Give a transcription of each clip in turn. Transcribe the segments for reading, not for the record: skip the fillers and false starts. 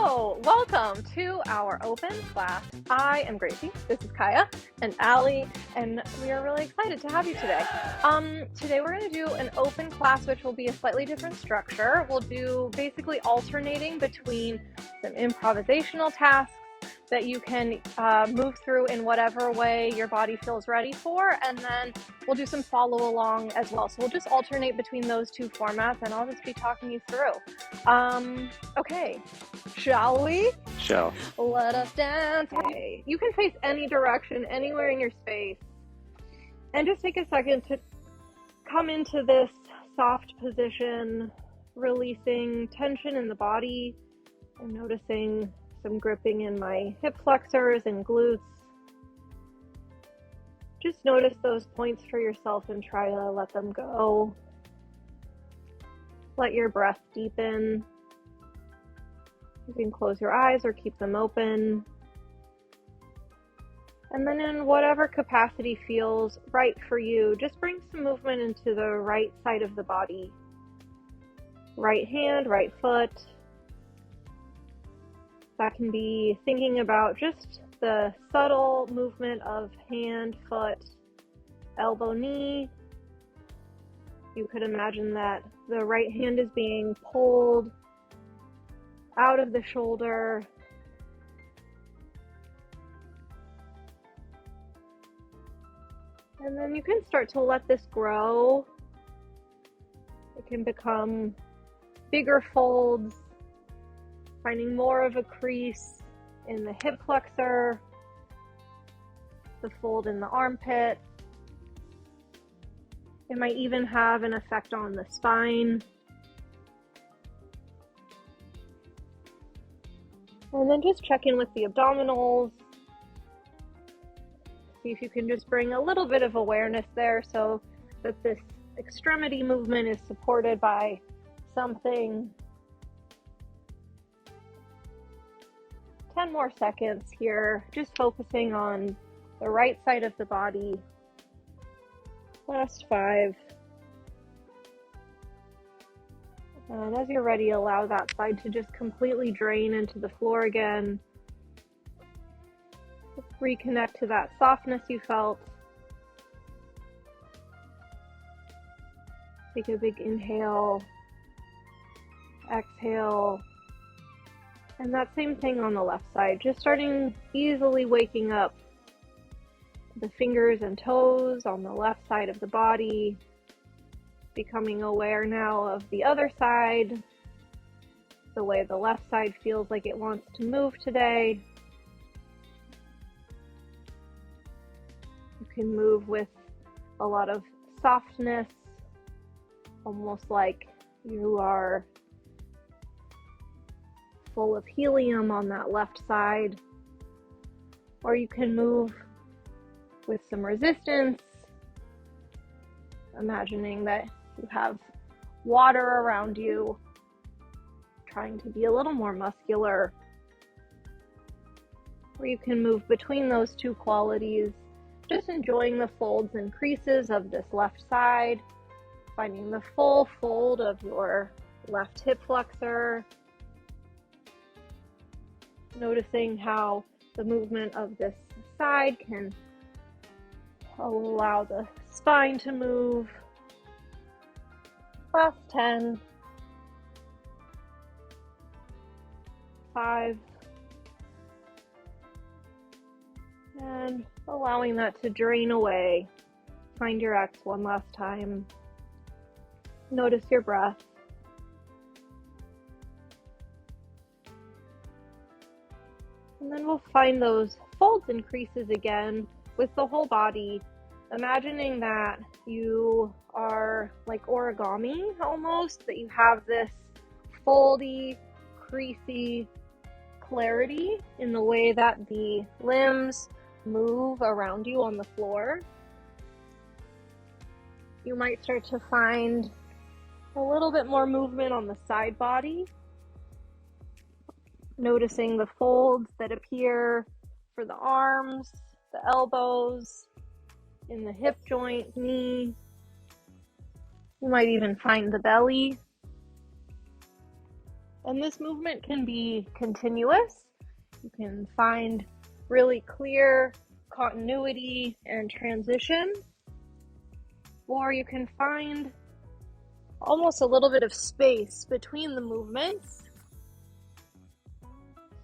Hello, welcome to our open class. I am Gracie, this is Kaia and Ally, and we are really excited to have you today. Today we're going to do an open class, which will be a slightly different structure. We'll do basically alternating between some improvisational tasks that you can move through in whatever way your body feels ready for, and then we'll do some follow along as well. So we'll just alternate between those two formats, and I'll just be talking you through. Okay, shall we? Shall. Let us dance. Okay. You can face any direction, anywhere in your space, and just take a second to come into this soft position, releasing tension in the body and noticing some gripping in my hip flexors and glutes. Just notice those points for yourself and try to let them go. Let your breath deepen. You can close your eyes or keep them open. And then in whatever capacity feels right for you, just bring some movement into the right side of the body. Right hand, right foot. That can be thinking about just the subtle movement of hand, foot, elbow, knee. You could imagine that the right hand is being pulled out of the shoulder. And then you can start to let this grow. It can become bigger folds, finding more of a crease in the hip flexor, the fold in the armpit. It might even have an effect on the spine. And then just check in with the abdominals. See if you can just bring a little bit of awareness there so that this extremity movement is supported by something. 10 more seconds here, just focusing on the right side of the body. Last 5. And as you're ready, allow that side to just completely drain into the floor again. Reconnect to that softness you felt. Take a big inhale, exhale. And that same thing on the left side, just starting easily waking up the fingers and toes on the left side of the body, becoming aware now of the other side, the way the left side feels like it wants to move today. You can move with a lot of softness, almost like you are full of helium on that left side, or you can move with some resistance, imagining that you have water around you, trying to be a little more muscular, or you can move between those two qualities, just enjoying the folds and creases of this left side, finding the full fold of your left hip flexor, noticing how the movement of this side can allow the spine to move. Last 10. 5. And allowing that to drain away. Find your X one last time. Notice your breath. And then we'll find those folds and creases again with the whole body, imagining that you are like origami almost, that you have this foldy, creasy clarity in the way that the limbs move around you on the floor. You might start to find a little bit more movement on the side body, noticing the folds that appear for the arms, the elbows, in the hip joint, knee. You might even find the belly. And this movement can be continuous. You can find really clear continuity and transition, or you can find almost a little bit of space between the movements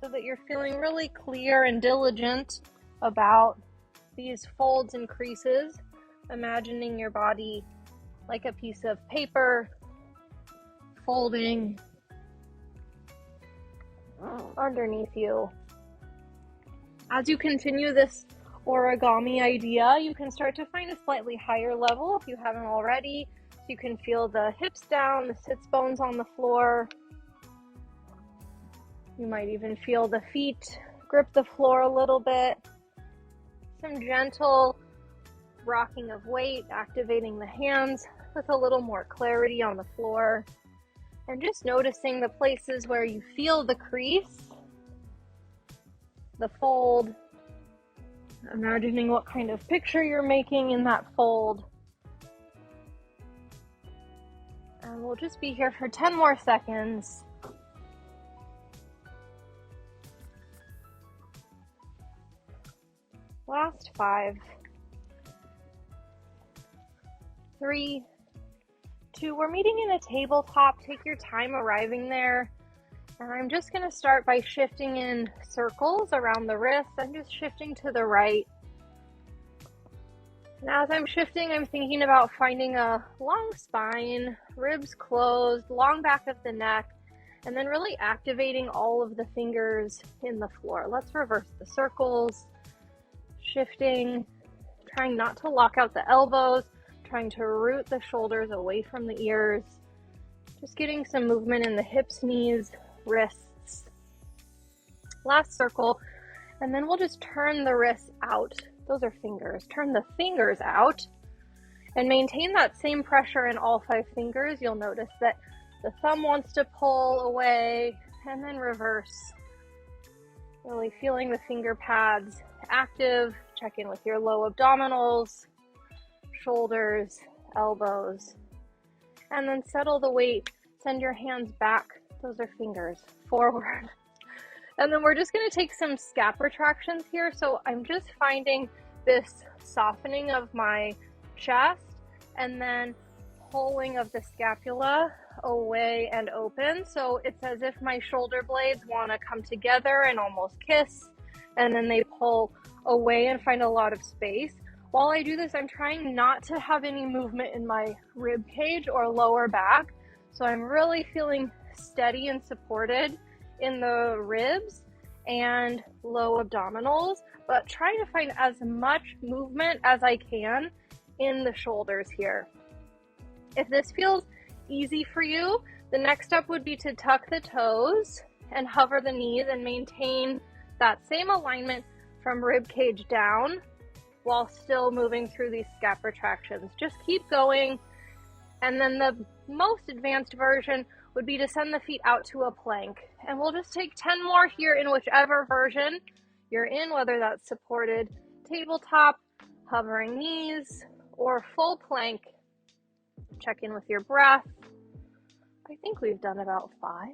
so that you're feeling really clear and diligent about these folds and creases, imagining your body like a piece of paper folding underneath you. As you continue this origami idea, you can start to find a slightly higher level if you haven't already. So you can feel the hips down, the sits bones on the floor. You might even feel the feet grip the floor a little bit. Some gentle rocking of weight, activating the hands with a little more clarity on the floor. And just noticing the places where you feel the crease, the fold, imagining what kind of picture you're making in that fold. And we'll just be here for 10 more seconds. Last 5, 3, 2, we're meeting in a tabletop. Take your time arriving there. And I'm just going to start by shifting in circles around the wrist. I'm just shifting to the right. And as I'm shifting, I'm thinking about finding a long spine, ribs closed, long back of the neck, and then really activating all of the fingers in the floor. Let's reverse the circles, shifting, trying not to lock out the elbows, trying to root the shoulders away from the ears, just getting some movement in the hips, knees, wrists. Last circle, and then we'll just turn the wrists out. Those are fingers. Turn the fingers out and maintain that same pressure in all 5 fingers. You'll notice that the thumb wants to pull away and then reverse. Really feeling the finger pads active. Check in with your low abdominals, shoulders, elbows, and then settle the weight. Send your hands back. Those are fingers forward. And then we're just going to take some scap retractions here. So I'm just finding this softening of my chest and then pulling of the scapula away and open. So it's as if my shoulder blades want to come together and almost kiss, and then they pull away and find a lot of space. While I do this, I'm trying not to have any movement in my rib cage or lower back. So I'm really feeling steady and supported in the ribs and low abdominals, but trying to find as much movement as I can in the shoulders here. If this feels easy for you, the next step would be to tuck the toes and hover the knees and maintain that same alignment from rib cage down while still moving through these scap retractions. Just keep going. And then the most advanced version would be to send the feet out to a plank. And we'll just take 10 more here in whichever version you're in, whether that's supported tabletop, hovering knees, or full plank. Check in with your breath. I think we've done about 5.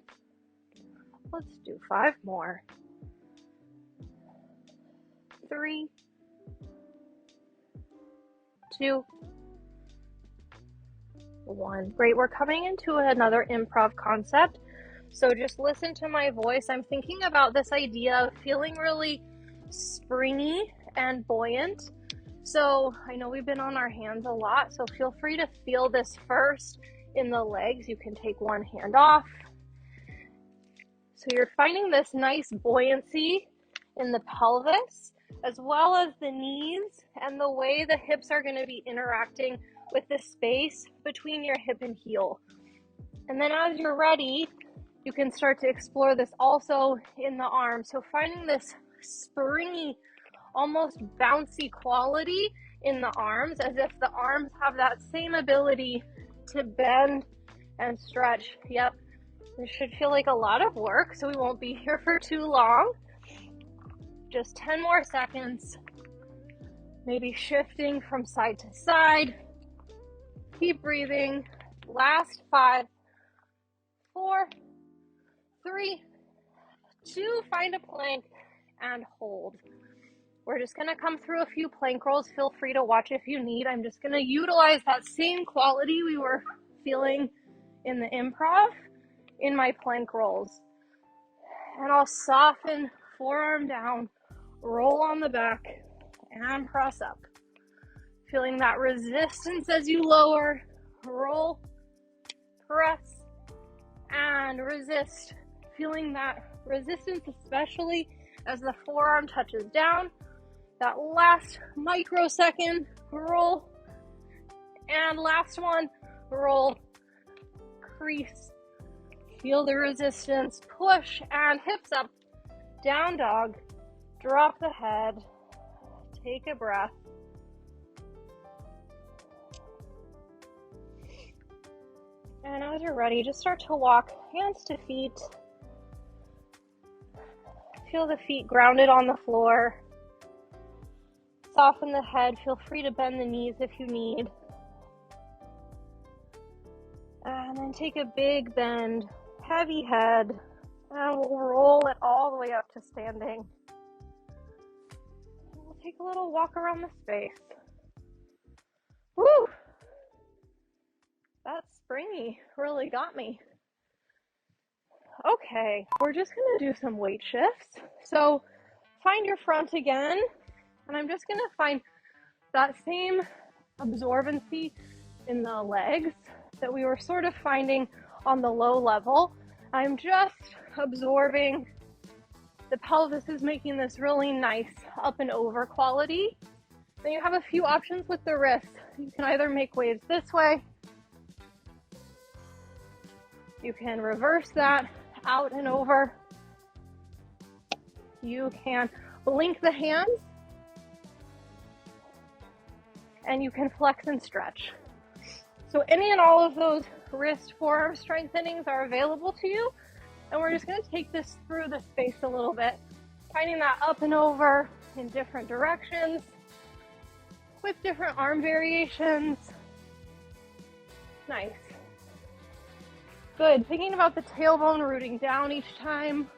Let's do 5 more. 3, 2, 1. Great. We're coming into another improv concept. So just listen to my voice. I'm thinking about this idea of feeling really springy and buoyant. So I know we've been on our hands a lot, so feel free to feel this first in the legs. You can take one hand off. So you're finding this nice buoyancy in the pelvis, as well as the knees and the way the hips are going to be interacting with the space between your hip and heel. And then as you're ready, you can start to explore this also in the arms. So finding this springy, almost bouncy quality in the arms, as if the arms have that same ability to bend and stretch. Yep, this should feel like a lot of work, so we won't be here for too long. Just 10 more seconds. Maybe shifting from side to side. Keep breathing. Last 5, 4, 3, 2, find a plank and hold. We're just gonna come through a few plank rolls. Feel free to watch if you need. I'm just gonna utilize that same quality we were feeling in the improv in my plank rolls. And I'll soften, forearm down, roll on the back, and press up. Feeling that resistance as you lower, roll, press, and resist. Feeling that resistance, especially as the forearm touches down. That last microsecond, roll, and last one, roll, crease. Feel the resistance, push, and hips up, down dog, drop the head, take a breath. And as you're ready, just start to walk hands to feet. Feel the feet grounded on the floor. Soften the head. Feel free to bend the knees if you need. And then take a big bend, heavy head, and we'll roll it all the way up to standing. We'll take a little walk around the space. Woo! That Springy really got me. Okay, we're just gonna do some weight shifts. So find your front again, and I'm just gonna find that same absorbency in the legs that we were sort of finding on the low level. I'm just absorbing. The pelvis is making this really nice up and over quality. Then you have a few options with the wrists. You can either make waves this way. You can reverse that out and over. You can blink the hands. And you can flex and stretch. So any and all of those wrist forearm strengthenings are available to you. And we're just going to take this through the space a little bit, finding that up and over in different directions with different arm variations. Nice. Good. Thinking about the tailbone rooting down each time.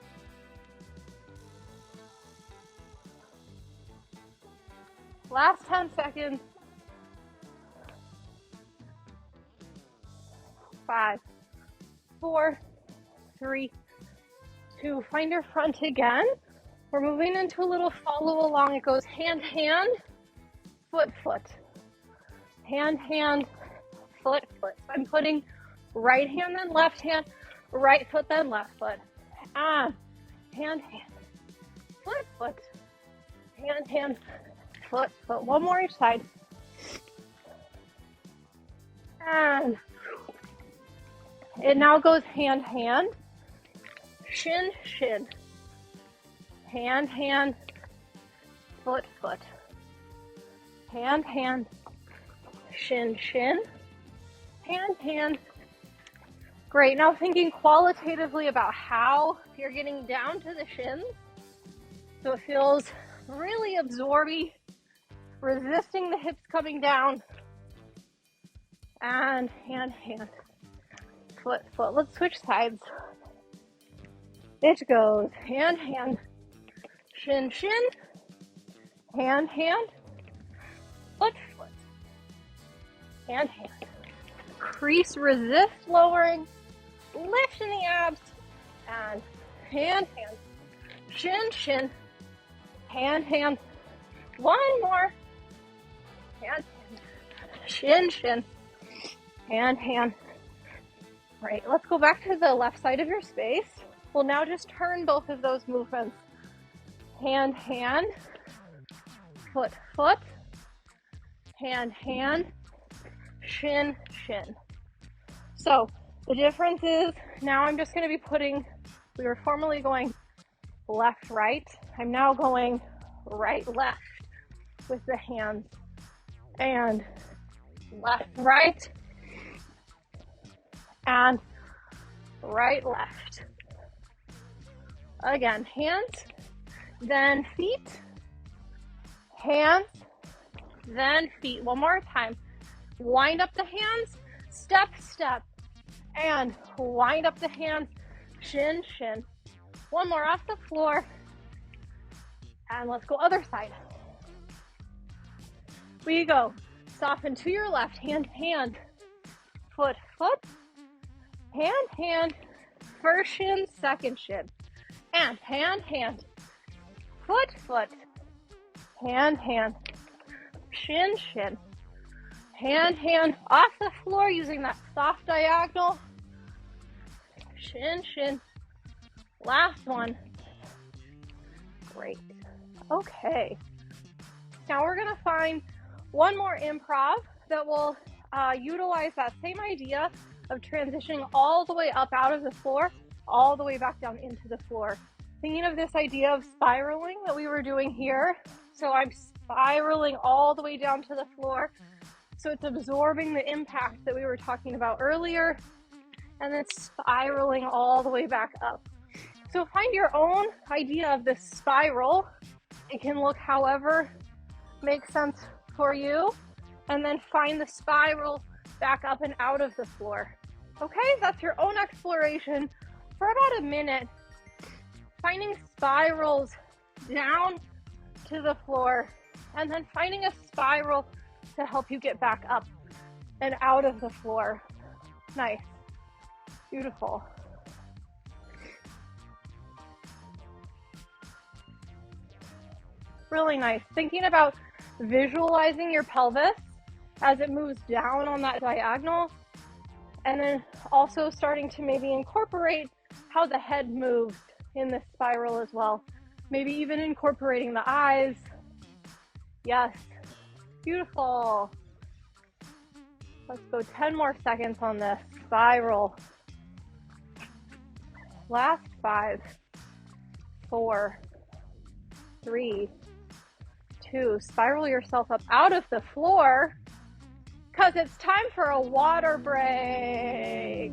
Last 10 seconds. 5, 4, 3, 2. Find your front again. We're moving into a little follow along. It goes hand, hand, foot, foot. Hand, hand, foot, foot. So I'm putting right hand, then left hand, right foot, then left foot. And hand, hand, foot, foot. Hand, hand, foot, foot. One more each side. And it now goes hand, hand, shin, shin, hand, hand, foot, foot, hand, hand, shin, shin, hand, hand. Great. Now thinking qualitatively about how you're getting down to the shins. So it feels really absorby, resisting the hips coming down, and hand, hand. Foot, foot. Let's switch sides. It goes hand, hand, shin, shin, hand, hand, foot, foot, hand, hand. Crease, resist, lowering, lift in the abs, and hand, hand, shin, shin, hand, hand. One more. Hand, hand, shin, shin, hand, hand. Right, let's go back to the left side of your space. We'll now just turn both of those movements. Hand, hand, foot, foot, hand, hand, shin, shin. So the difference is now I'm just going to be putting, we were formerly going left, right. I'm now going right, left with the hands, and left, right, and right, left. Again, hands, then feet, hands, then feet. One more time. Wind up the hands, step, step, and wind up the hands, Shin, shin. One more off the floor. And let's go other side. We go. Soften to your left. Hand, hand. Foot, foot. Hand, hand. First shin, second shin. And hand, hand. Foot, foot. Hand, hand. Shin, shin. Hand, hand. Off the floor using that soft diagonal. Shin, shin. Last one. Great. Okay. Now we're going to find one more improv that will utilize that same idea of transitioning all the way up out of the floor, all the way back down into the floor. Thinking of this idea of spiraling that we were doing here. So I'm spiraling all the way down to the floor. So it's absorbing the impact that we were talking about earlier, and then spiraling all the way back up. So find your own idea of this spiral. It can look however makes sense for you, and then find the spiral back up and out of the floor. Okay, that's your own exploration for about a minute. Finding spirals down to the floor, and then finding a spiral to help you get back up and out of the floor. Nice. Beautiful. Really nice. Thinking about visualizing your pelvis as it moves down on that diagonal, and then also starting to maybe incorporate how the head moves in this spiral as well. Maybe even incorporating the eyes. Yes. Beautiful. Let's go 10 more seconds on this spiral. Last 5, 4, 3, 2. Spiral yourself up out of the floor because it's time for a water break.